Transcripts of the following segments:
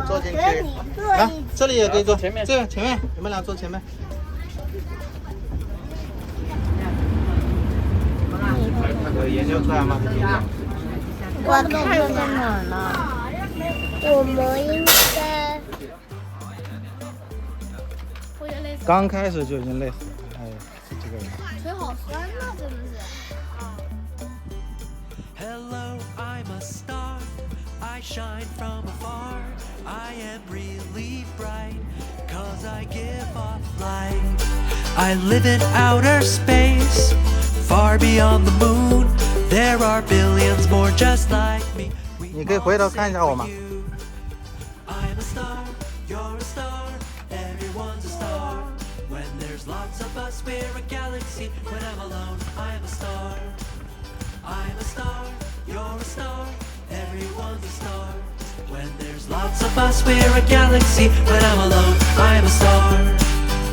坐进去。来，这里也可以坐，前面这个前面，你们俩坐前面。有研究出来吗？我看到哪儿了？我们应该。刚开始就已经累死了，哎，这几个人。腿好酸呐，真的是。Hello, I'm a star. I shine from afar. I am really bright, 'cause I give off light. I live in outer space, far beyond the moon. There are billions more just like me. 你可以回头看一下我吗？ I'm a star, you're a star, everyone's a star. When there's lots of us, we're a galaxy. When I'm alone, I'm a star. I'm a star, you're a star, everyone's a star. When there's lots of us, we're a galaxy. When I'm alone, I'm a star.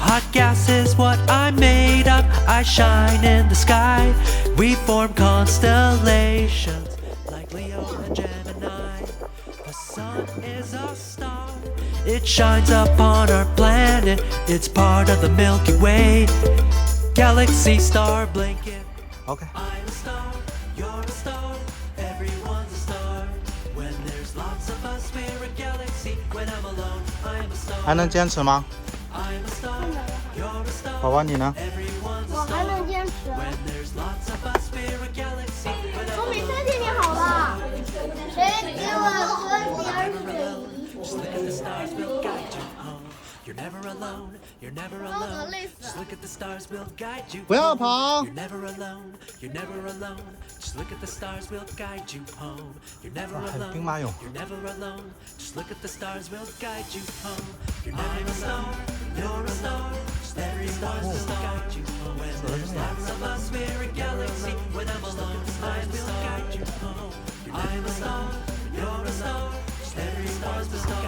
Hot gas is what I'm made of. I shine in the sky. We form constellations like Leo and Gemini. The sun is a star. It shines upon our planet. It's part of the Milky Way. Galaxy star blanket. OK。 I'm a star, you're a star, everyone's a star. When there's lots of us, we're a galaxy. When I'm alone, I'm a star. 还能坚持吗？ I'm a star, you're a star. 宝宝你呢？ Everyone's a 我还 star. 能坚持。 When there's lots of us, we're a galaxy. When I'm 聪明 alone, 身体你好了。谁给我喝点水？ just look at the stars, we'll guide you home. You're never alone, you're never alone. Just look at the stars, we'll guide you 不要 home. 跑！ You're never alone, you're never alone. Just look at the stars, we'll guide you home. You're never 还有 alone, 兵马俑。 you're never alone. Just look at the stars, we'll guide you home. You're never alone, you're a star. Just everyone's will guide you home. When there's lots of us, we're a galaxy. When I'm alone, stars will guide you home. I'm a star, you're a star. Just everyone's a star.